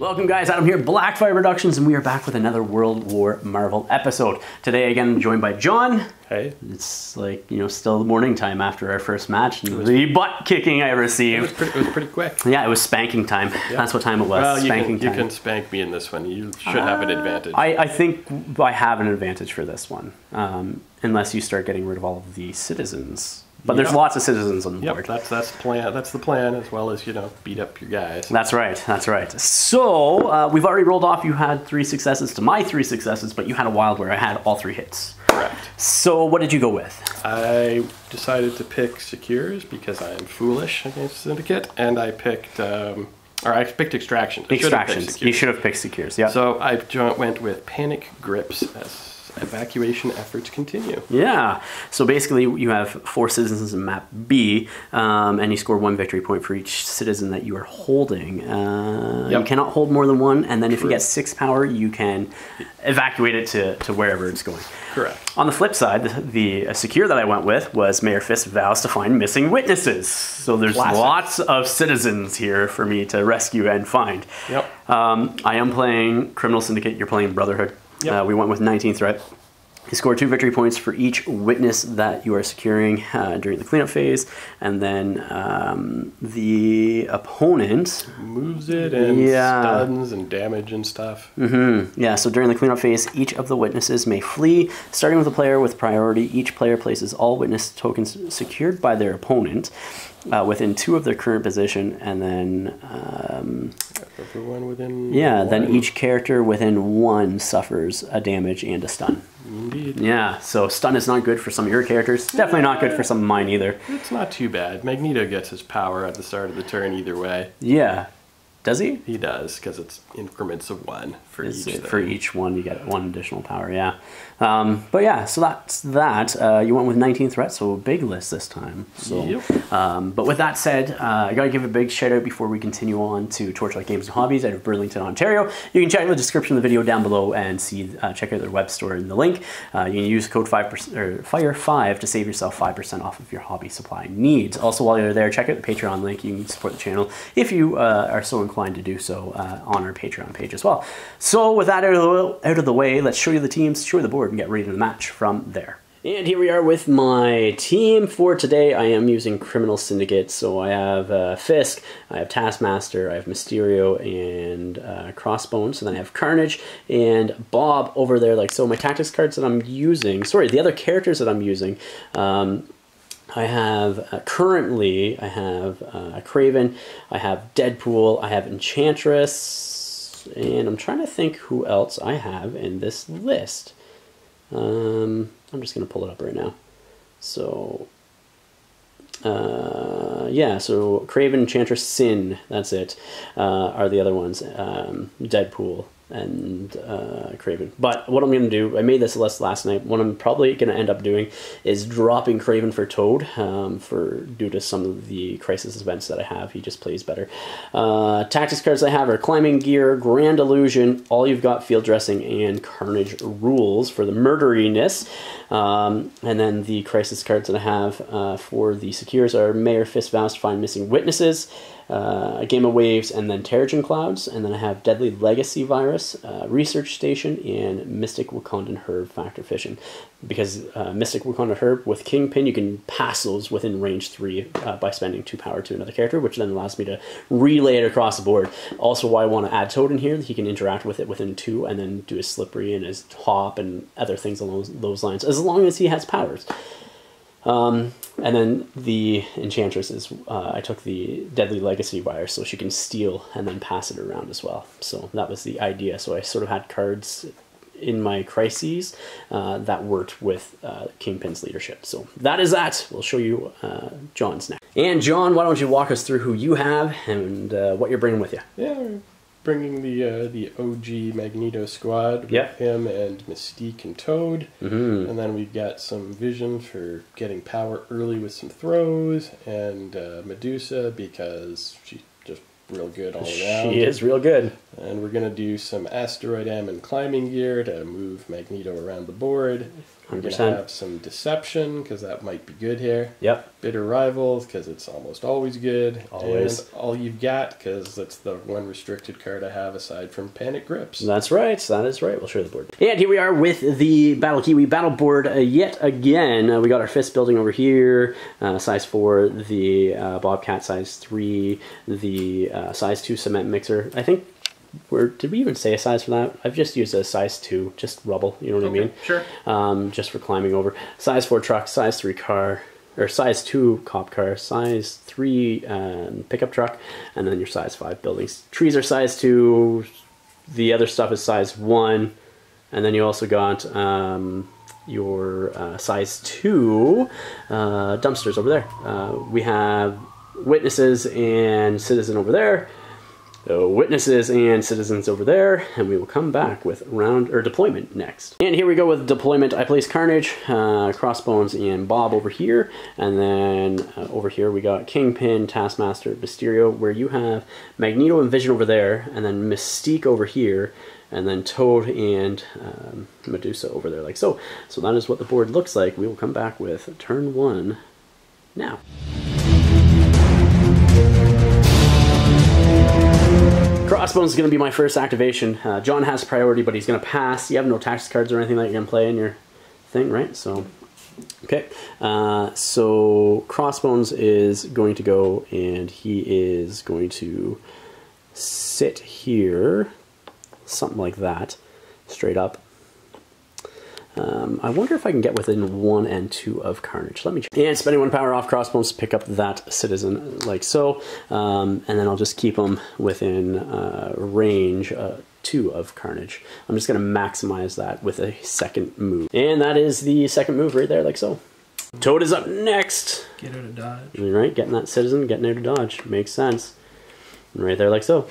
Welcome guys, Adam here, Blackfyre Productions, and we are back with another World War Marvel episode. Today again, joined by John. Hey. It's like, you know, still morning time after our first match, and the butt kicking I received. It was pretty quick. Yeah, it was spanking time. Yeah. That's what time it was, well, spanking time. You can spank me in this one. You should have an advantage. I think I have an advantage for this one, unless you start getting rid of all of the citizens. But there's lots of citizens on the board. That's the plan. That's the plan, as well as, you know, beat up your guys. That's right. That's right. So we've already rolled off. You had 3 successes to my 3 successes, but you had a wild where I had all 3 hits. Correct. So what did you go with? I decided to pick Secures because I am foolish against Syndicate, and I picked Extraction. Extractions. You should have picked Secures. Yeah. So I went with Panic Grips as evacuation efforts continue. Yeah. So basically, you have 4 citizens in map B, and you score 1 victory point for each citizen that you are holding. You cannot hold more than 1, and then if you get 6 power, you can evacuate it to wherever it's going. Correct. On the flip side, the secure that I went with was Mayor Fist vows to find missing witnesses. So there's lots of citizens here for me to rescue and find. Yep. I am playing Criminal Syndicate. You're playing Brotherhood. Yep. We went with 19 threat. You score 2 victory points for each witness that you are securing during the cleanup phase, and then the opponent moves it and stuns and damage and stuff. Yeah, so during the cleanup phase, each of the witnesses may flee. Starting with a player with priority, each player places all witness tokens secured by their opponent within 2 of their current position, and then everyone within then each character within 1 suffers a damage and a stun. Indeed. Yeah, so stun is not good for some of your characters. Definitely not good for some of mine either. It's not too bad. Magneto gets his power at the start of the turn either way. Yeah. Does he? He does, because it's increments of 1 for each thing. For each one, you get 1 additional power, yeah. But yeah, so that's that. You went with 19 threats, so a big list this time. So, but with that said, I got to give a big shout out before we continue on to Torchlight Games and Hobbies out of Burlington, Ontario. You can check the description of the video down below and see check out their web store in the link. You can use code FIRE5 to save yourself 5% off of your hobby supply needs. Also, while you're there, check out the Patreon link. You can support the channel if you are so inclined to do so on our Patreon page as well. So with that out of the way, let's show you the teams, show you the board, and get ready to the match from there. And here we are with my team for today. I am using Criminal Syndicate, so I have Fisk, I have Taskmaster, I have Mysterio, and Crossbones, and then I have Carnage and Bob over there like so. My tactics cards that I'm using, sorry, the other characters that I'm using, I have currently, I have Craven, I have Deadpool, I have Enchantress, and I'm trying to think who else I have in this list. I'm just going to pull it up right now. So, yeah, so Craven, Enchantress, Sin, that's it, are the other ones. Deadpool and Craven. But what I'm going to do, I made this list last night. What I'm probably going to end up doing is dropping Craven for Toad due to some of the Crisis events that I have. He just plays better. Tactics cards I have are Climbing Gear, Grand Illusion, All You've Got, Field Dressing, and Carnage Rules for the murderiness. And then the Crisis cards that I have for the Secures are Mayor Fist Vows to Find Missing Witnesses, a Game of Waves, and then Terrigen Clouds, and then I have Deadly Legacy Virus, Research Station, and Mystic Wakandan Herb Factor Fission. Because Mystic Wakandan Herb with Kingpin, you can pass those within range 3 by spending 2 power to another character, which then allows me to relay it across the board. Also, why I want to add Toad in here, he can interact with it within 2 and then do his Slippery and his Hop and other things along those lines, as long as he has powers. And then the Enchantress is, I took the Deadly Legacy Wire so she can steal and then pass it around as well. So that was the idea. So I sort of had cards in my crises that worked with Kingpin's leadership. So that is that. We'll show you John's next. And John, why don't you walk us through who you have and what you're bringing with you? Yeah, we're bringing the OG Magneto squad with him and Mystique and Toad. And then we've got some Vision for getting power early with some throws, and Medusa because she's just real good all around. She is real good. And we're going to do some Asteroid M and Climbing Gear to move Magneto around the board. We're going to have some Deception, because that might be good here. Yep. Bitter Rivals, because it's almost always good. Always. And All You've Got, because that's the one restricted card I have aside from Panic Grips. That's right. That is right. We'll share the board. And here we are with the Battle Kiwi battle board yet again. We got our fist building over here, size 4, the Bobcat size 3, the size 2 cement mixer. I think did we even say a size for that? I've just used a size 2, just rubble, you know what I mean? Sure. Just for climbing over. Size 4 truck, size 3 car, or size 2 cop car, size 3 pickup truck, and then your size 5 buildings. Trees are size 2, the other stuff is size 1, and then you also got your size 2 dumpsters over there. We have Witnesses and Citizen over there. Witnesses and Citizens over there, and we will come back with deployment next. And here we go with deployment. I place Carnage, Crossbones, and Bob over here, and then over here we got Kingpin, Taskmaster, Mysterio, where you have Magneto and Vision over there, and then Mystique over here, and then Toad and Medusa over there, like so. So that is what the board looks like. We will come back with turn 1 now. Crossbones is going to be my first activation. John has priority, but he's going to pass. You have no tax cards or anything that you're going to play in your thing, right? So, okay. So Crossbones is going to go, and he is going to sit here, something like that, straight up. I wonder if I can get within 1 and 2 of Carnage. Let me check. And spending 1 power off Crossbones to pick up that Citizen, like so. And then I'll just keep them within range 2 of Carnage. I'm just going to maximize that with a second move. And that is the second move right there, like so. Toad is up next. Get out of dodge. Right, getting that Citizen, getting out of dodge. Makes sense. Right there, like so.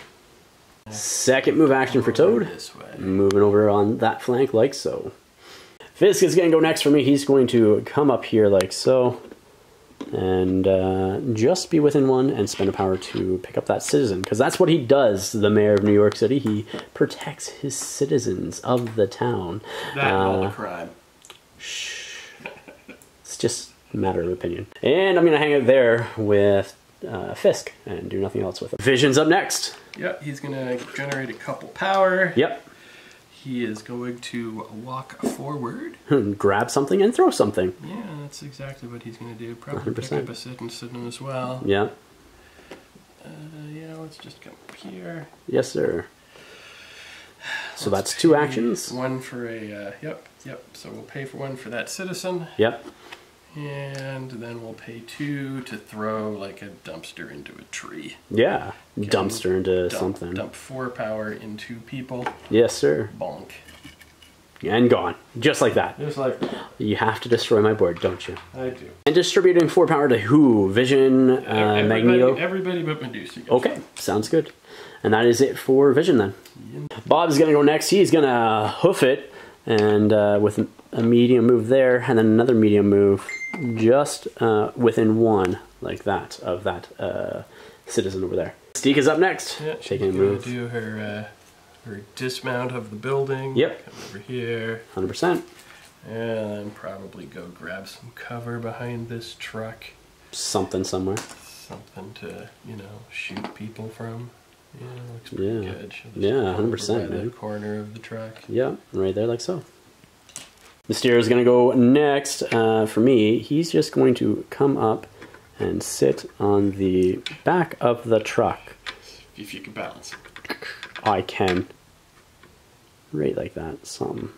Second move action for Toad. This way. Moving over on that flank, like so. Fisk is going to go next for me. He's going to come up here like so, and just be within 1 and spend a power to pick up that Citizen, because that's what he does, the mayor of New York City. He protects his citizens of the town. That and all the crime. Shh. It's just a matter of opinion. And I'm going to hang it there with Fisk and do nothing else with it. Vision's up next. Yep, he's going to generate a couple power. Yep. He is going to walk forward. Grab something and throw something. Yeah, that's exactly what he's going to do. Probably 100%. Pick up a Citizen as well. Yeah. Yeah, let's just come up here. Yes, sir. So that's 2 actions. 1 for a, yep. So we'll pay for 1 for that Citizen. Yep. And then we'll pay 2 to throw like a dumpster into a tree. Yeah, dumpster into something. Dump 4 power into people. Yes, sir. Bonk. And gone. Just like that. Just like that. You have to destroy my board, don't you? I do. And distributing 4 power to who? Vision, Magneto? Everybody but Medusa. Okay, sounds good. And that is it for Vision then. Yeah. Bob's going to go next. He's going to hoof it, and with a medium move there, and then another medium move just within 1, like that, of that Citizen over there. Mystique is up next. Yeah, she's going to do her dismount of the building. Yep. Come over here. 100%. And then probably go grab some cover behind this truck. Something somewhere. Something to, you know, shoot people from. Yeah, looks pretty good. Yeah, 100%. Right in the corner of the truck. Yeah, right there, like so. Mysterio is going to go next. For me, he's just going to come up and sit on the back of the truck. If you can balance. I can. Right like that. Some.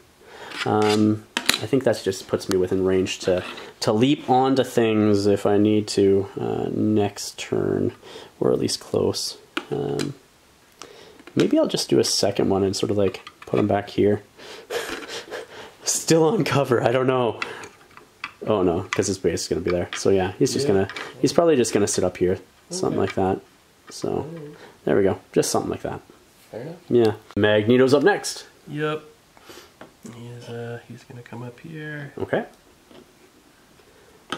I think that just puts me within range to leap onto things if I need to next turn, or at least close. Maybe I'll just do a second one and sort of like put him back here. Still on cover, I don't know. Oh no, because his base is going to be there. So yeah, he's probably just going to sit up here. Something like that. So, there we go. Just something like that. Fair enough. Yeah. Magneto's up next. Yep. He's going to come up here. Okay.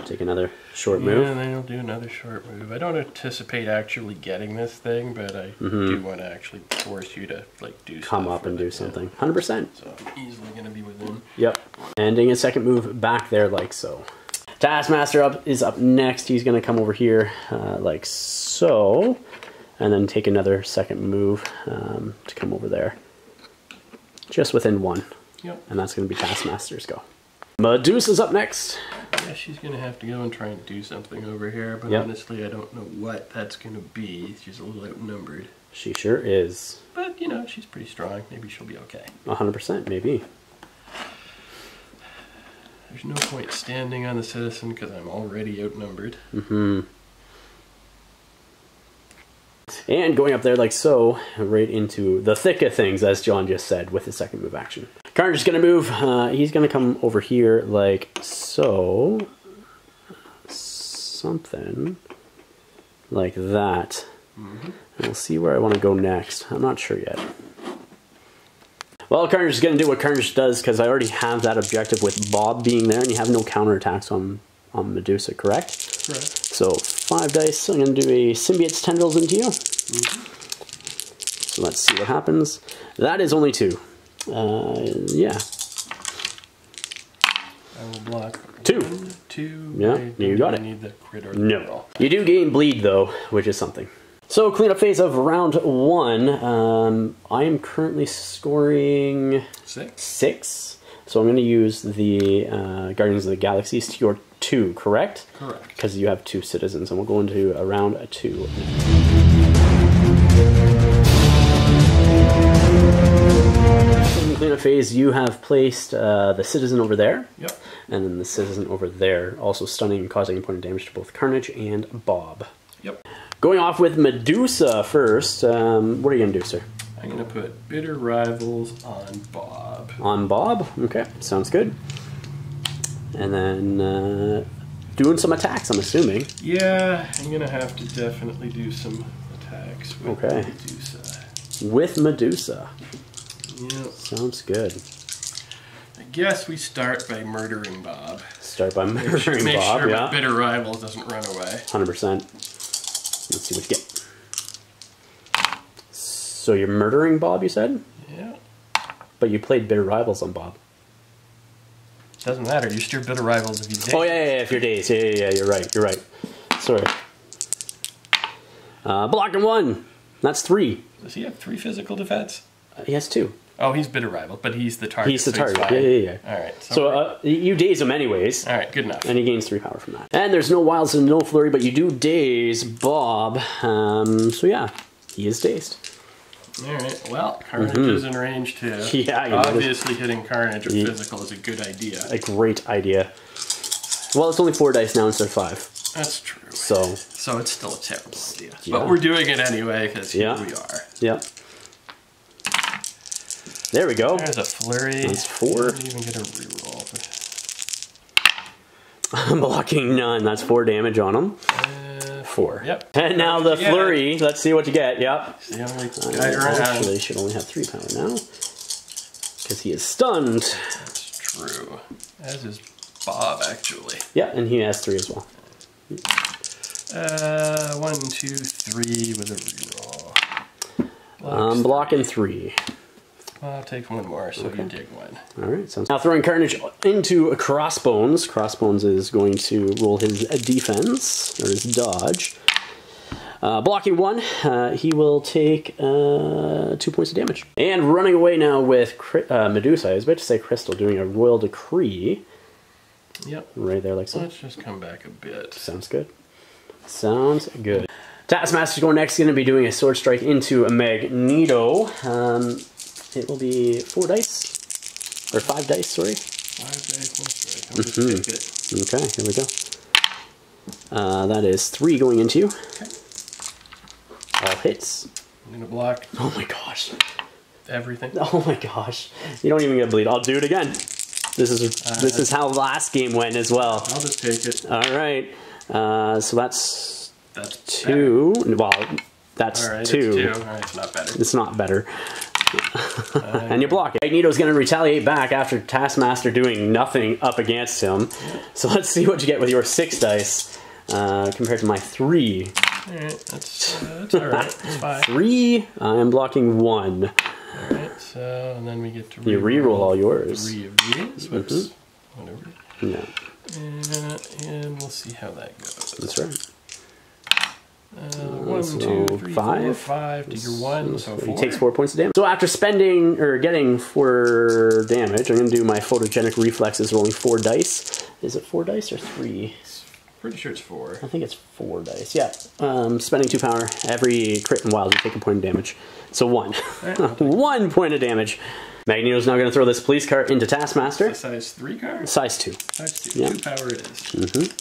Take another short move. And then I'll do another short move. I don't anticipate actually getting this thing, but I do want to actually force you to like do come up and do something. 100%. So I'm easily going to be within. Yep. Ending a second move back there like so. Taskmaster is up next. He's going to come over here like so, and then take another second move to come over there. Just within 1. Yep. And that's going to be Taskmaster's go. Medusa's up next. Yeah, she's going to have to go and try and do something over here, but honestly I don't know what that's going to be. She's a little outnumbered. She sure is. But, you know, she's pretty strong. Maybe she'll be okay. 100%, maybe. There's no point standing on the citizen because I'm already outnumbered. And going up there like so, right into the thick of things, as John just said, with his second move action. Carnage is going to move. He's going to come over here like so. Something like that. We'll see where I want to go next. I'm not sure yet. Well, Carnage is going to do what Carnage does because I already have that objective with Bob being there, and you have no counterattacks on Medusa, correct? Correct. So 5 dice. I'm going to do a Symbiote's Tendrils into you. So let's see what happens. That is only 2. Yeah. I will block 2. 1, 2. Yeah, you got it. I need the crit or the roll. You do gain bleed though, which is something. So cleanup phase of round 1. I am currently scoring 6. So I'm going to use the Guardians of the Galaxy to your 2, correct? Correct. Because you have 2 citizens, and we'll go into a round 2. In the cleanup phase, you have placed the citizen over there. Yep. And then the citizen over there, also stunning and causing important damage to both Carnage and Bob. Yep. Going off with Medusa first. What are you going to do, sir? I'm going to put Bitter Rivals on Bob. On Bob? Okay, sounds good. And then doing some attacks, I'm assuming. Yeah, I'm going to have to definitely do some attacks with Medusa. With Medusa. Yep. Sounds good. I guess we start by murdering Bob. Start by murdering Bob, make sure yeah. Bitter Rivals doesn't run away. 100%. Let's see what you get. So you're murdering Bob, you said? Yeah. But you played Bitter Rivals on Bob. Doesn't matter. You steer Bitter Rivals if you dazed. Oh, yeah, if you're dazed. Yeah, you're right. You're right. Sorry. Blocking 1. That's 3. Does he have 3 physical defense? He has 2. Oh, he's Bitter Rival, but he's the target. He's the target. Yeah. All right. So you daze him anyways. All right, good enough. And he gains 3 power from that. And there's no wilds and no flurry, but you do daze Bob. So yeah, he is dazed. All right. Well, Carnage is in range too. Yeah, obviously hitting Carnage with physical is a good idea. A great idea. Well, it's only 4 dice now instead of 5. That's true. So it's still a terrible idea. Yeah. But we're doing it anyway because here we are. Yep. There we go. There's a flurry. That's 4. I didn't even get a reroll. I'm blocking none. That's 4 damage on him. 4. Yep. And now the flurry. Let's see what you get. Yep. It's the only guy around. Actually, should only have 3 power now. Because he is stunned. That's true. As is Bob, actually. Yeah, and he has 3 as well. 1, 2, 3 with a reroll. I'm blocking 3. I'll take 1 more, so you take 1. Alright, so now throwing Carnage into Crossbones. Crossbones is going to roll his defense, or his dodge. Blocking 1, he will take 2 points of damage. And running away now with Medusa. I was about to say Crystal, doing a Royal Decree. Yep. Right there like so. Let's just come back a bit. Sounds good. Sounds good. Taskmaster's going next, going to be doing a Sword Strike into a Magneto. It will be 4 dice. Or 5 dice, sorry. 5 dice, that's right. I'll just take it. Okay, here we go. That is 3 going into you. Okay. All hits. I'm going to block. Oh my gosh. Everything. Oh my gosh. You don't even get bleed. I'll do it again. This is how last game went as well. I'll just take it. Alright. So that's 2. Better. Well, that's All right, 2. It's 2. All right, it's not better. It's not better. And you block it. Magneto's going to retaliate back after Taskmaster doing nothing up against him. So let's see what you get with your 6 dice compared to my 3. Alright, that's alright. It's fine. 3, I am blocking 1. Alright, so, and then we get to you reroll all yours. 3 of these. Whoops. Whatever. Yeah. And we'll see how that goes. That's right. 1, 2, 3, 5. 4, 5 to your 1, so 4. He takes 4 points of damage. So after spending, or getting 4 damage, I'm going to do my photogenic reflexes rolling 4 dice. Is it 4 dice or 3? Pretty sure it's 4. I think it's 4 dice, yeah. Spending 2 power, every crit and wild you take a point of damage. So 1. Right, 1 point of damage. Magneto's now going to throw this police car into Taskmaster. It's a size 3 car? Size 2. Size 2. Yeah. 2 power it is.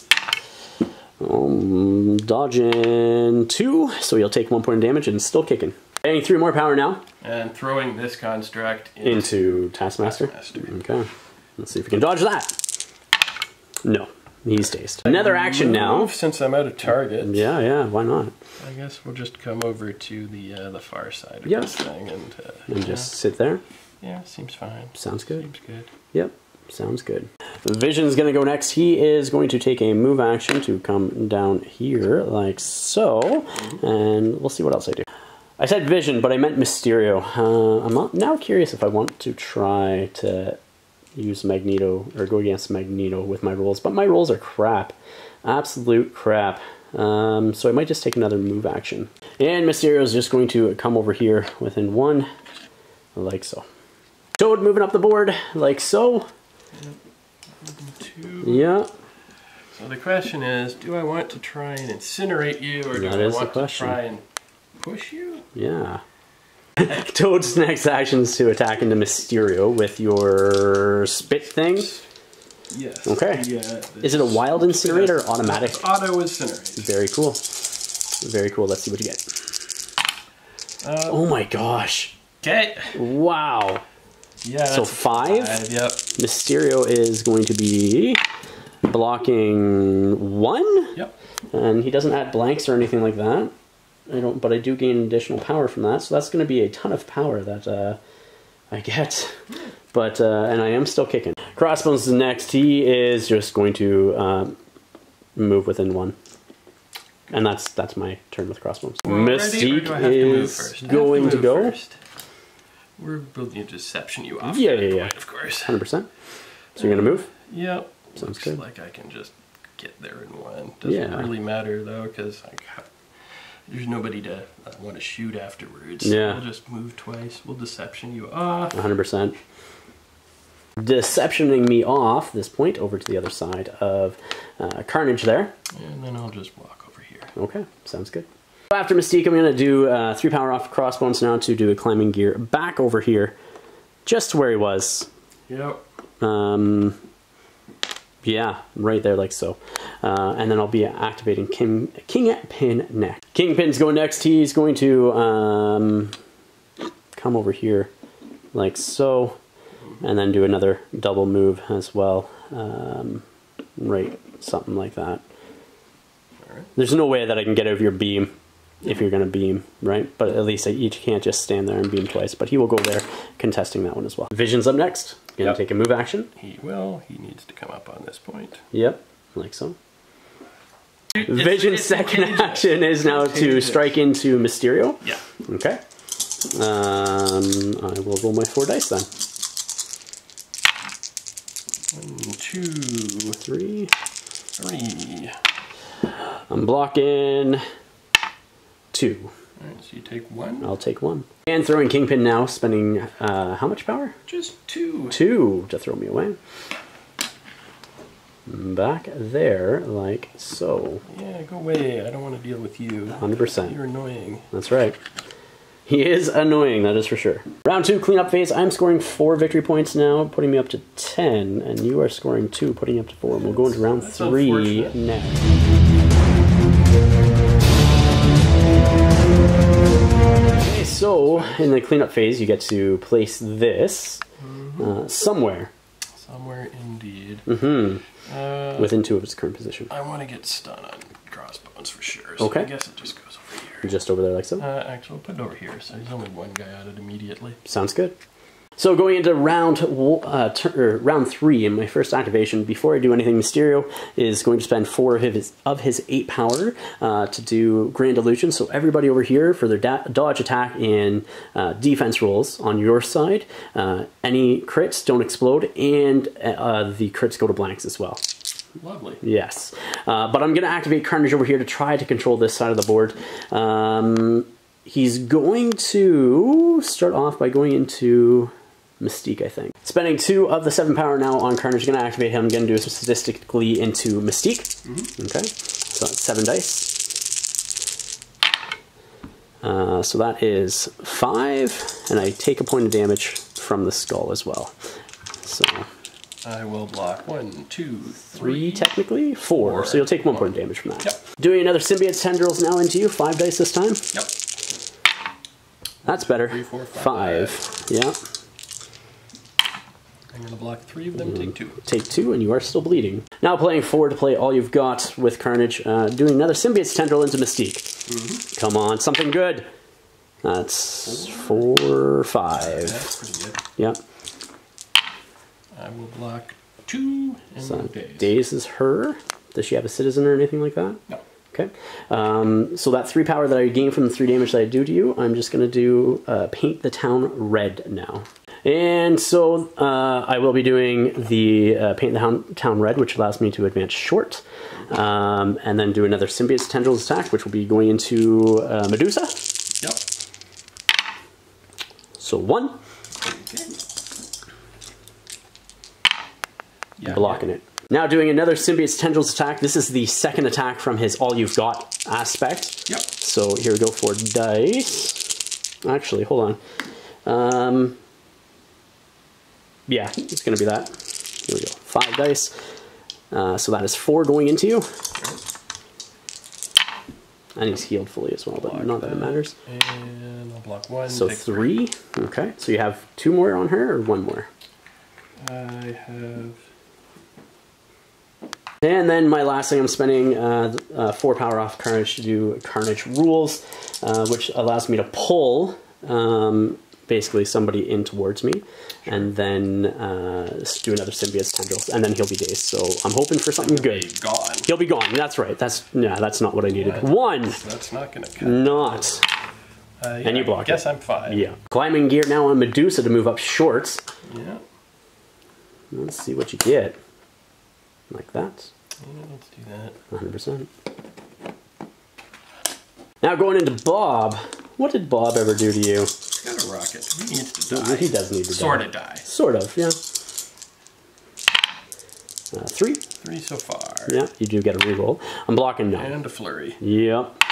Dodging 2, so he'll take 1 point of damage and still kicking. Getting 3 more power now. And throwing this construct into Taskmaster. Okay. Let's see if we can dodge that. No. He's dazed. Another action now. Since I'm out of target. Yeah, why not? I guess we'll just come over to the far side of this thing and just sit there. Yeah, seems fine. Sounds good. Seems good. Yep, sounds good. Vision's gonna go next. He is going to take a move action to come down here like so, and we'll see what else I do. I said Vision, but I meant Mysterio. I'm now curious if I want to try to use Magneto, or go against Magneto with my rolls, but my rolls are crap. Absolute crap. So I might just take another move action. And Mysterio is just going to come over here within 1, like so. Toad moving up the board, like so. 2. Yeah. So the question is, do I want to try and incinerate you, or do I want to try and push you? Yeah. Toad's next action is to attack into Mysterio with your spit thing. Yes. Okay. Is it a wild incinerator or automatic? Auto incinerate. Very cool. Very cool. Let's see what you get. Oh my gosh. Okay. Wow. Yeah. So 5? Yep. Mysterio is going to be blocking 1? Yep. And he doesn't add blanks or anything like that. But I do gain additional power from that, so that's going to be a ton of power that I get. But and I am still kicking. Crossbones is next. He is just going to move within 1, and that's my turn with Crossbones. Mystique is going to go. We're building a deception you off. Yeah, of course. 100%. So you're gonna move. Yep. Sounds good. Like I can just get there in 1. Doesn't really matter though, because there's nobody to want to shoot afterwards. Yeah. We'll just move twice. We'll deception you off. 100%. Deceptioning me off this point over to the other side of Carnage there. And then I'll just walk over here. Okay, sounds good. After Mystique, I'm going to do 3 power off Crossbones now to do a climbing gear back over here, just to where he was. Yep. Yeah, right there like so. And then I'll be activating Kingpin next. Kingpin's going next. He's going to come over here like so. And then do another double move as well. Right, something like that. All right. There's no way that I can get over your beam if you're going to beam, right? But at least you can't just stand there and beam twice. But he will go there, contesting that one as well. Vision's up next. Going to take a move action. He will. He needs to come up on this point. Yep, like so. Vision's second action is now to strike into Mysterio. Yeah. Okay. I will roll my 4 dice then. 1, 2, 3. I'm blocking 2. Alright, so you take 1? I'll take 1. And throwing Kingpin now, spending how much power? Just 2. 2 to throw me away. Back there, like so. Yeah, go away. I don't want to deal with you. 100%. You're annoying. That's right. He is annoying, that is for sure. Round 2, cleanup phase. I'm scoring 4 victory points now, putting me up to 10, and you are scoring 2, putting me up to 4. And we'll go into round 3 next. Okay, so in the cleanup phase, you get to place this somewhere. Somewhere indeed. Within 2 of its current position. I want to get stun on Crossbones for sure, so I guess it just goes over here. Just over there like so? Actually, we'll put it over here, so there's only one guy out it immediately. Sounds good. So going into round 3 in my first activation, before I do anything, Mysterio is going to spend 4 of his 8 power to do Grand Illusion. So everybody over here for their dodge, attack, and defense rolls on your side, any crits don't explode, and the crits go to blanks as well. Lovely. Yes. But I'm going to activate Carnage over here to try to control this side of the board. He's going to start off by going into Mystique, I think. Spending 2 of the 7 power now on Carnage. Going to activate him. Going to do some statistically into Mystique. Okay. So that's 7 dice. So that is 5. And I take a point of damage from the skull as well. So I will block 1, 2, 3 technically? 4. So you'll take 1 point of damage from that. Yep. Doing another Symbiote Tendrils now into you. 5 dice this time. Yep. That's better. 3, 4, 5. Yeah. I'm going to block 3 of them, take 2. Take 2, and you are still bleeding. Now playing 4 to play all you've got with Carnage. Doing another Symbiote's Tendril into Mystique. Come on, something good. That's 4, 5. That's pretty good. Yep. I will block 2 and So daze. Daze is her. Does she have a citizen or anything like that? No. Okay. So that 3 power that I gain from the 3 damage that I do to you, I'm just going to do Paint the Town Red now. And so I will be doing the Paint the Town Red, which allows me to advance short. And then do another Symbiote's Tendrils attack, which will be going into Medusa. Yep. So 1. Okay. Yeah, Blocking it. Now doing another Symbiote's Tendrils attack. This is the second attack from his All You've Got aspect. Yep. So here we go for dice. Actually, hold on. Yeah, it's going to be that. Here we go. 5 dice. So that is 4 going into you. And he's healed fully as well, but not that it matters. And I'll block 1. So 3. Okay. So you have 2 more on her or 1 more? I have... And then my last thing, I'm spending 4 power off Carnage to do Carnage Rules, which allows me to pull basically somebody in towards me, and then do another Symbiote's Tendrils, and then he'll be dazed. So I'm hoping for something good. He'll be gone. He'll be gone. That's right. That's not what I needed. What? 1. That's not going to cut. Not. Yeah, And you block I guess it. I'm fine. Yeah. Climbing gear now on Medusa to move up short. Yeah. Let's see what you get. Like that. Yeah, let's do that. 100%. Now going into Bob. What did Bob ever do to you? He's got a rocket. He needs to die. He does need to die. Sort of die. Sort of, yeah. 3. 3 so far. Yeah, you do get a reroll. I'm blocking now. And a flurry. Yep.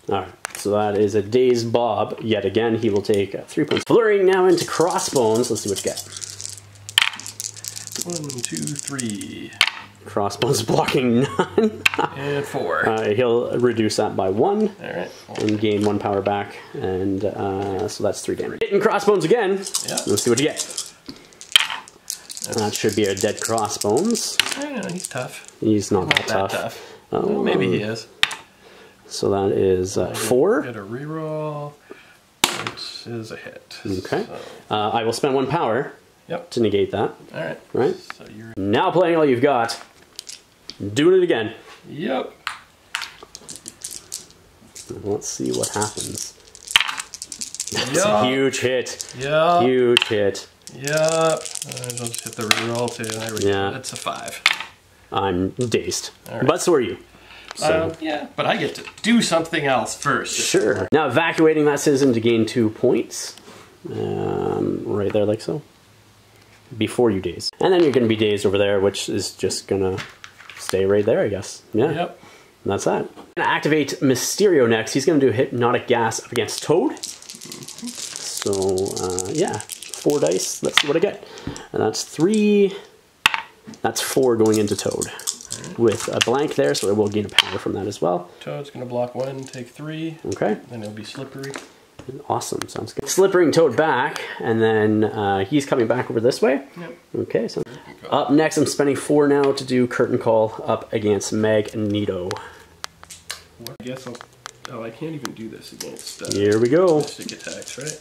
Alright, so that is a dazed Bob. Yet again, he will take 3 points. Flurrying now into Crossbones. Let's see what you get. 1, 2, 3. Crossbones blocking none. And 4. He'll reduce that by 1. Alright. And gain 1 power back. And so that's 3 damage. Hitting Crossbones again. Yeah. Let's see what you get. That should be a dead Crossbones. Yeah, he's tough. He's not that Not tough. Oh, well, maybe he is. So that is 4. Get a reroll, which is a hit. Okay. So. I will spend 1 power to negate that. Alright. Right? So you're... Now playing all you've got. Doing it again. Yep. Let's see what happens. That's Yep. a huge hit. Yep. Huge hit. Yep. I'll just hit the reroll too. There we go. That's a 5. I'm dazed. Right. But so are you. So. Yeah, but I get to do something else first. Sure. Now evacuating that citizen to gain 2 points. Right there like so. Before you daze. And then you're going to be dazed over there, which is just going to stay right there, I guess. Yeah. Yep. And that's that. I'm going to activate Mysterio next. He's going to do a Hypnotic Gas up against Toad. So, yeah. 4 dice. Let's see what I get. And that's 3. That's 4 going into Toad. Right. With a blank there, so I will gain a power from that as well. Toad's going to block 1, take 3. Okay. Then it'll be slippery. Awesome, sounds good. Slippering Toad back, and then he's coming back over this way. Yep. Okay, so up next, I'm spending 4 now to do Curtain Call up against Magneto. I guess I'll Oh, I can't even do this against here we go. Mystic attacks, right?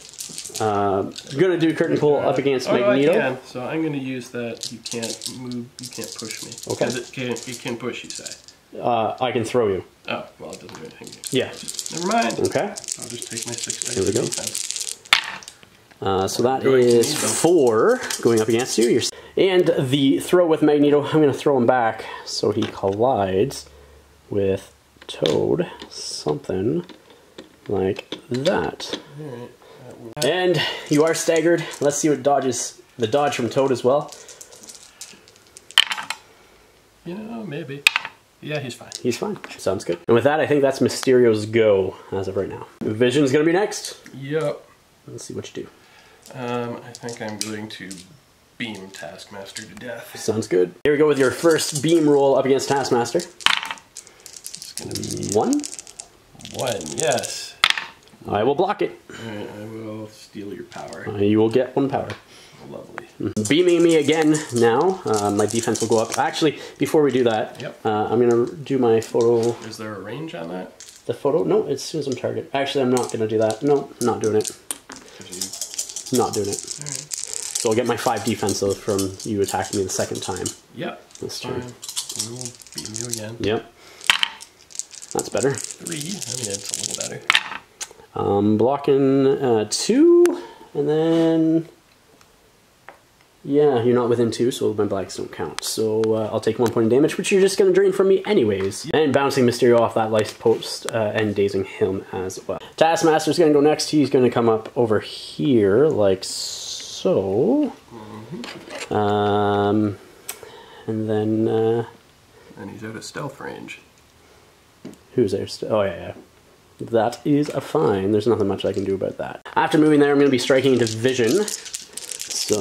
I'm going to do curtain pull up against Magneto. I can. So I'm going to use that. You can't move, you can't push me. Okay. Because it can push, you say. I can throw you. Oh, well, it doesn't do anything. Yeah. Never mind. Okay. I'll just take my 6 dice. Here we go. Defense. So that is 4 going up against you. And the throw with Magneto, I'm going to throw him back so he collides with Toad. Something like that. Alright. And you are staggered. Let's see what dodges the dodge from Toad as well. You know, maybe. Yeah, he's fine. He's fine. Sounds good. And with that, I think that's Mysterio's go as of right now. Vision's going to be next. Yep. Let's see what you do. I think I'm going to beam Taskmaster to death. Sounds good. Here we go with your first beam roll up against Taskmaster. It's going to be 1. 1, yes. I will block it. Alright, I will steal your power. You will get 1 power. Lovely. Beaming me again now. My defense will go up. Actually, before we do that, yep. I'm going to do my photo. Is there a range on that? The photo? No, it's as soon as I'm target. Actually, I'm not going to do that. No, not doing it. Not doing it. Alright. So I'll get my 5 defensive from you attacking me the second time. Yep. This turn. We will beam you again. Yep. That's better. 3. I mean, it's a little better. Blocking 2, and then... Yeah, you're not within 2, so my blacks don't count. So I'll take 1 point of damage, which you're just going to drain from me anyways. Yep. And bouncing Mysterio off that life post and dazing him as well. Taskmaster's going to go next. He's going to come up over here, like so. Mm-hmm. And then... and he's out of stealth range. Who's there? Oh, yeah. That is a fine. There's nothing much I can do about that. After moving there, I'm going to be striking into Vision. So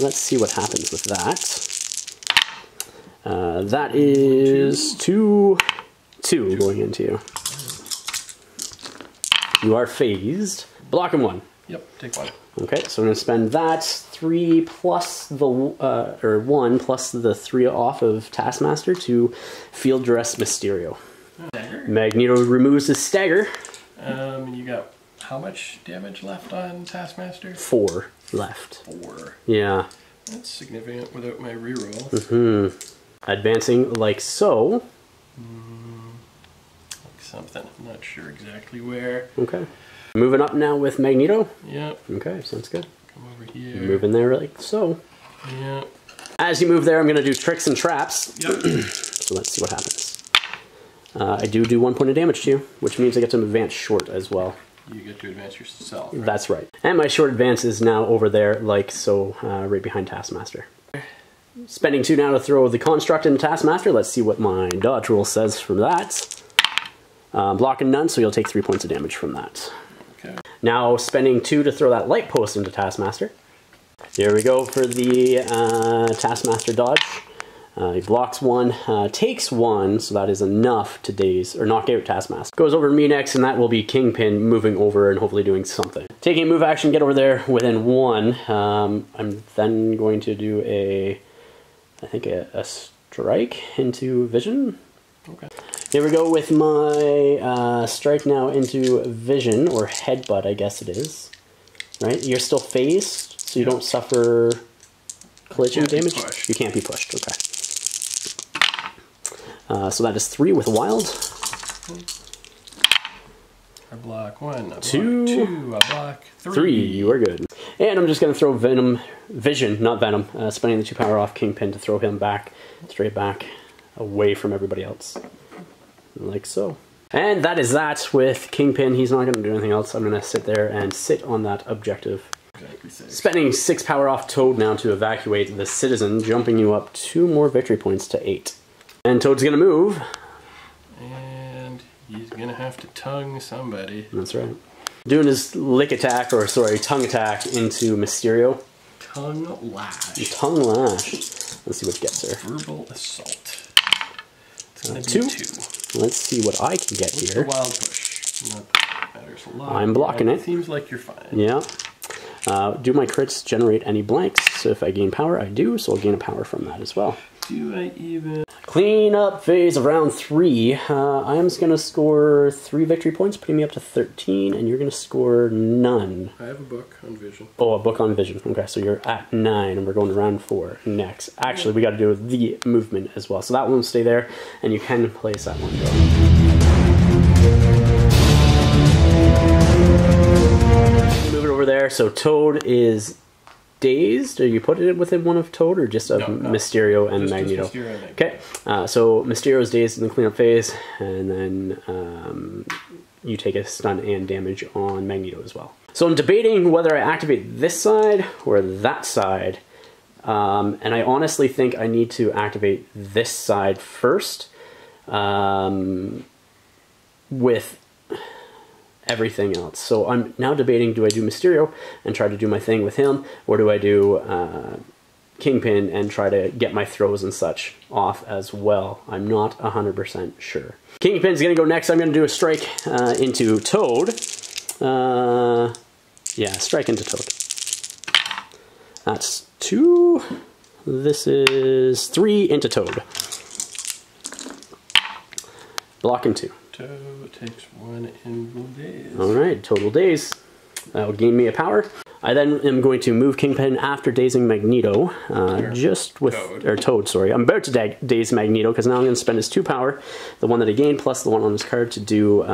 let's see what happens with that. That is 2 going into you. You are phased. Blocking 1. Yep, take 1. Okay, so I'm going to spend that 3 plus the 1 plus the 3 off of Taskmaster to field dress Mysterio. Stagger. Magneto removes his stagger. You got how much damage left on Taskmaster? 4 left. 4. Yeah. That's significant without my reroll. Mm-hmm. Advancing like so. Like something. I'm not sure exactly where. Okay. Moving up now with Magneto. Yep. Okay, sounds good. Come over here. Moving there like so. Yep. As you move there, I'm going to do tricks and traps. Yep. So let's see what happens. I do 1 point of damage to you, which means I get to advance short as well. You get to advance yourself. Right? That's right. And my short advance is now over there, like so, right behind Taskmaster. Spending 2 now to throw the construct into Taskmaster. Let's see what my dodge rule says from that. Blocking none, so you'll take 3 points of damage from that. Okay. Now spending 2 to throw that light post into Taskmaster. Here we go for the Taskmaster dodge. He blocks 1, takes 1, so that is enough to daze or knock out Taskmaster. Goes over to me next, and that will be Kingpin moving over and hopefully doing something. Taking a move action, get over there within 1. I'm then going to do I think a strike into Vision. Okay. Here we go with my strike now into Vision, or headbutt, I guess it is. Right? You're still phased, so you don't suffer collision damage. You can't be pushed, okay. So that is 3 with wild. I block 1, I block 2, 2, I block 3. You are good. And I'm just going to throw Vision, not Venom, spending the 2 power off Kingpin to throw him back, straight back, away from everybody else. Like so. And that is that with Kingpin. He's not going to do anything else. I'm going to sit there and sit on that objective. Spending 6 power off Toad now to evacuate the citizen, jumping you up 2 more victory points to 8. And Toad's going to move. And he's going to have to tongue somebody. That's right. Doing his lick attack, or sorry, tongue attack into Mysterio. Tongue lash. Tongue lash. Let's see what gets there. Verbal assault. It's going to be 2. Let's see what I can get here. The wild push. Not that matters a lot. I'm blocking it. Seems like you're fine. Yeah. Do my crits generate any blanks? So if I gain power, I do, so I'll gain a power from that as well. Do I even... Cleanup phase of round 3. I am going to score 3 victory points, putting me up to 13, and you're going to score none. I have a book on vision. Oh, a book on vision. Okay, so you're at 9, and we're going to round 4 next. Actually, we got to do the movement as well, so that one will stay there, and you can place that one. Move it over there. So Toad is dazed, or you put it within one of Toad, or just of Mysterio and Magneto? Mysterio. Okay, so Mysterio's dazed in the cleanup phase, and then you take a stun and damage on Magneto as well. So I'm debating whether I activate this side or that side, and I honestly think I need to activate this side first, with everything else. So I'm now debating, do I do Mysterio and try to do my thing with him, or do I do Kingpin and try to get my throws and such off as well? I'm not 100% sure. Kingpin's gonna go next. I'm gonna do a strike into Toad. Yeah, strike into Toad. That's 2. This is 3 into Toad. Blocking 2. Toad takes 1 and will daze. Alright, total daze. That'll gain me a power. I then am going to move Kingpin after dazing Magneto, just with, or Toad, sorry. I'm about to daze Magneto, because now I'm going to spend his 2 power, the one that I gained, plus the one on his card, to do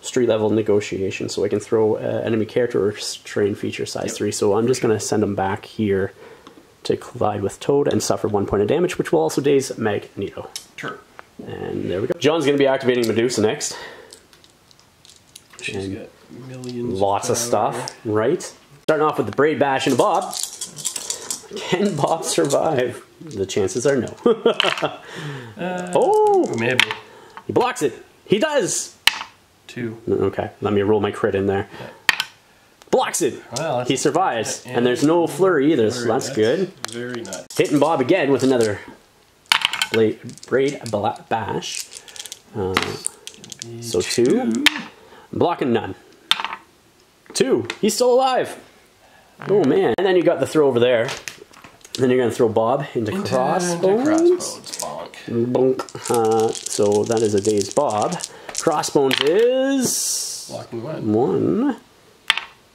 street level negotiation, so I can throw enemy character or train feature size 3. So I'm just going to send him back here to collide with Toad and suffer 1 point of damage, which will also daze Magneto. Sure. And there we go. John's going to be activating Medusa She's got millions lots of stuff, right? Starting off with the Braid Bash and Bob. Can Bob survive? The chances are no. Oh! Maybe. He blocks it. He does! 2. Okay, let me roll my crit in there. Blocks it! Well, he survives. And there's no flurry either, so that's good. Very nice. Hitting Bob again with another Braid Bash. So 2. Blocking none. 2. He's still alive. Oh man. And then you got the throw over there. Then you're going to throw Bob into Crossbones. Bonk. So that is a dazed Bob. Crossbones is... Blocking 1.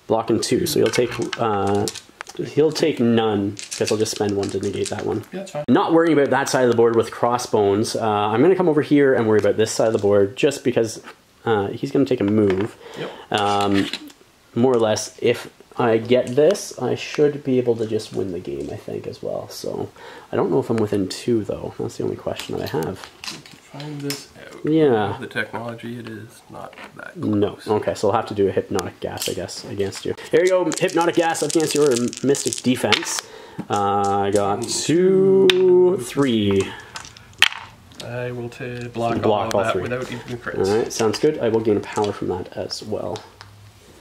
Blocking 2. So he'll take none, because I'll just spend 1 to negate that one. Yeah, that's fine. Not worrying about that side of the board with Crossbones. I'm going to come over here and worry about this side of the board, just because he's going to take a move. Yep. More or less, if I get this, I should be able to just win the game, I think, as well. So I don't know if I'm within 2, though. That's the only question that I have. You can find this out. Yeah. The technology, it is not that close. No. Okay, so I'll have to do a Hypnotic Gas, I guess, against you. Here you go, Hypnotic Gas against your Mystic Defense. I got 2, 3. I will block all 3 without even crits. Alright, sounds good. I will gain a power from that as well.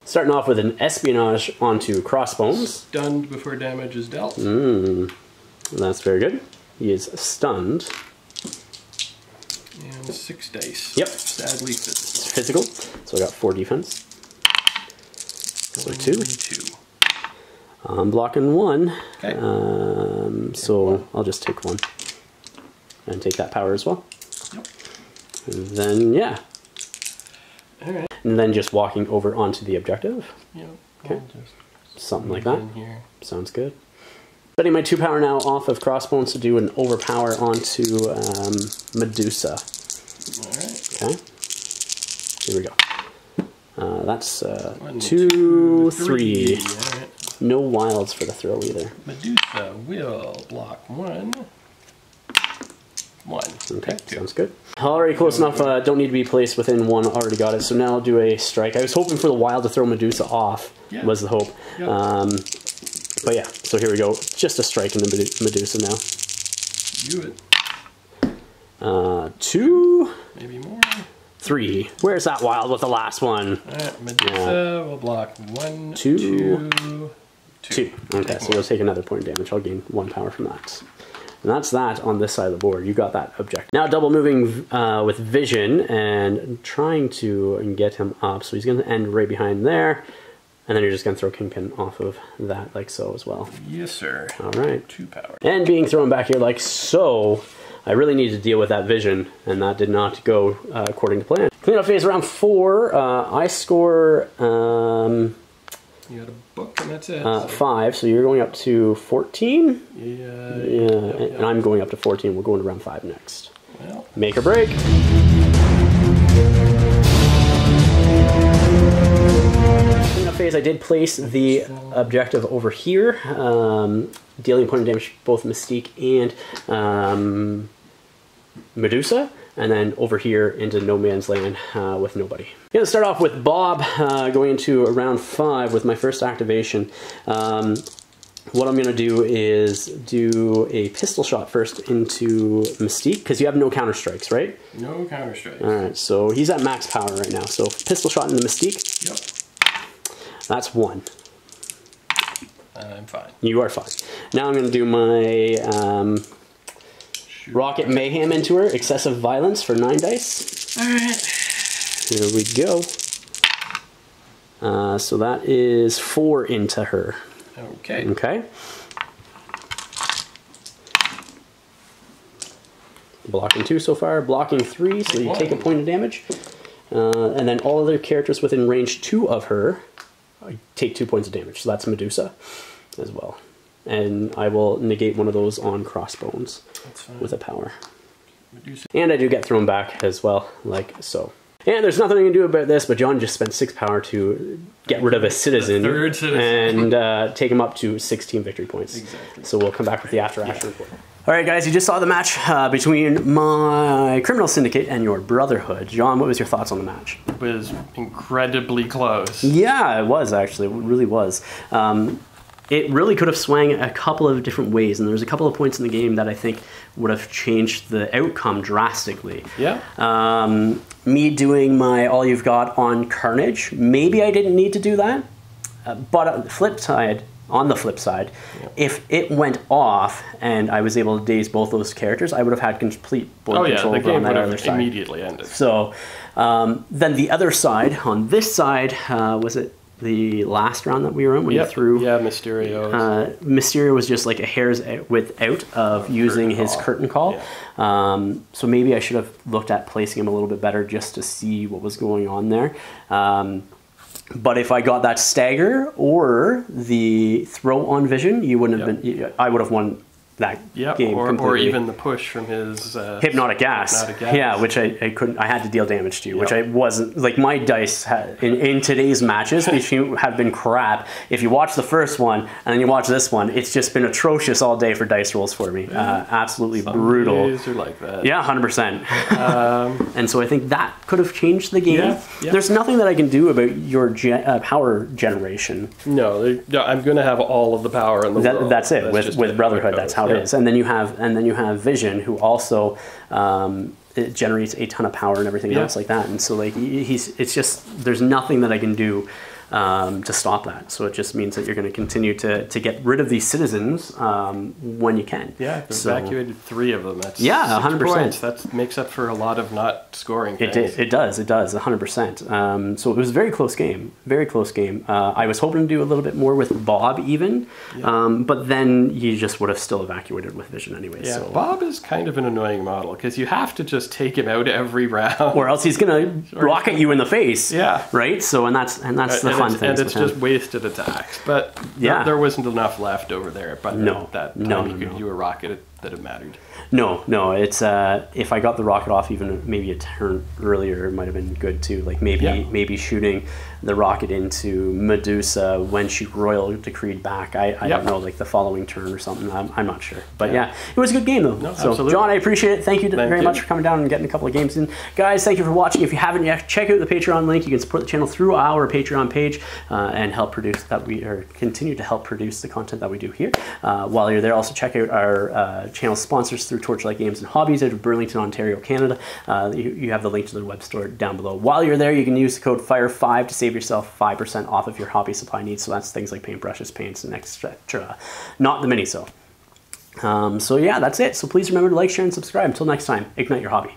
Starting off with an Espionage onto Crossbones. Stunned before damage is dealt. That's very good. He is stunned. And 6 dice. Yep. Sadly Physical. physical. So I got 4 defense. So 2. I'm blocking 1. Okay. So I'll just take 1. And take that power as well. Yep. And then, yeah. Alright. And then just walking over onto the objective. Yep. Okay. Something like that. Here. Sounds good. Spending my 2 power now off of Crossbones to do an overpower onto Medusa. Alright. Okay. Here we go. That's 1, 2, 3. Right. No wilds for the throw either. Medusa will block 1. 1. Okay, sounds good. Already close enough. Don't need to be placed within 1. Already got it. So now I'll do a strike. I was hoping for the wild to throw Medusa off. Yeah. Was the hope. Yep. But yeah, so here we go. Just a strike in the Medusa now. Do it. 2. Maybe more. 3. Where's that wild with the last one? Alright, Medusa will block 1, 2. 2. Okay, so you'll take another point of damage. I'll gain 1 power from that. And that's that on this side of the board. You got that objective. Now double moving with Vision and trying to get him up. So he's going to end right behind there. And then you're just going to throw Kingpin off of that like so as well. Yes, sir. All right. 2 power. And being thrown back here like so, I really need to deal with that vision, and that did not go according to plan. Cleanup phase around 4. I score... you got a book and that's it. 5, so you're going up to 14? Yeah. And I'm going up to 14. We're going to round 5 next. Well. Make or break. Phase, I did place the objective over here, dealing point of damage to both Mystique and Medusa, and then over here into no man's land with nobody. I'm going to start off with Bob going into round 5 with my first activation. What I'm going to do is do a pistol shot first into Mystique, because you have no counter strikes, right? No counter strikes. All right, so he's at max power right now. So pistol shot into Mystique. Yep. That's 1. I'm fine. You are fine. Now I'm going to do my Rocket Mayhem into her. Excessive Violence for 9 dice. Alright. Here we go. So that is 4 into her. Okay. Okay. Blocking 2 so far. Blocking 3, so you take a point of damage. And then all other characters within range 2 of her take 2 points of damage, so that's Medusa as well. And I will negate one of those on Crossbones with a power. Medusa. And I do get thrown back as well, like so. And there's nothing I can do about this, but John just spent 6 power to get rid of a citizen, and take him up to 16 victory points. Exactly. So we'll come back with the after-action report. All right, guys, you just saw the match between my Criminal Syndicate and your Brotherhood. John, what was your thoughts on the match? It was incredibly close. Yeah, it was actually. It really was. It really could have swung a couple of different ways, and there's a couple of points in the game that I think would have changed the outcome drastically. Yeah. Me doing my All You've Got on Carnage, maybe I didn't need to do that, but on the flip side, yeah, if it went off and I was able to daze both those characters, I would have had complete board control the game on that would other have side. Immediately ended. So then the other side, on this side, was it the last round that we were in when you threw? Yeah, Mysterio. Mysterio was just like a hair's width out of using his curtain call. Yeah. So maybe I should have looked at placing him a little bit better just to see what was going on there. But if I got that stagger or the throw on vision, you wouldn't have been. I would have won that game completely. Or even the push from his hypnotic gas. Yeah, which I couldn't. I had to deal damage to, which I wasn't. Like my dice in today's matches have been crap. If you watch the first one and then you watch this one, it's just been atrocious all day for dice rolls for me. Absolutely brutal. Days are like that. Yeah, 100%. And so I think that could have changed the game. Yeah. There's nothing that I can do about your power generation. No, I'm going to have all of the power in the world. That's it. With Brotherhood, that's how it is. And then you have Vision, who also it generates a ton of power and everything else like that. And so like it's just there's nothing that I can do to stop that. So it just means that you're going to continue to get rid of these citizens when you can. Yeah, evacuated 3 of them. That's 100%. Points. That makes up for a lot of not scoring things. It does, 100%. So it was a very close game, I was hoping to do a little bit more with Bob even, but then you just would have still evacuated with Vision anyway. Yeah, so. Bob is kind of an annoying model because you have to just take him out every round. Or else he's going to rocket you in the face. Yeah. Right? So, and that's the fun thing. And it's just wasted attacks. But there wasn't enough left over there by that time you could do a rocket that it mattered. No, it's if I got the rocket off even maybe a turn earlier, it might have been good too. Like maybe shooting the rocket into Medusa when she royal decreed back. I don't know, like the following turn or something. I'm not sure. But yeah, it was a good game though. No, so absolutely. John, I appreciate it. Thank you very much for coming down and getting a couple of games in. Guys, thank you for watching. If you haven't yet, check out the Patreon link. You can support the channel through our Patreon page and help produce continue to help produce the content that we do here. While you're there, also check out our channel sponsors through Torchlight Games and Hobbies out of Burlington, Ontario, Canada. You have the link to their web store down below. While you're there, you can use the code FIRE5 to save yourself 5% off of your hobby supply needs. So that's things like paintbrushes, paints, and etc. Not the Miniso. So yeah, that's it. So please remember to like, share, and subscribe. Until next time, ignite your hobby.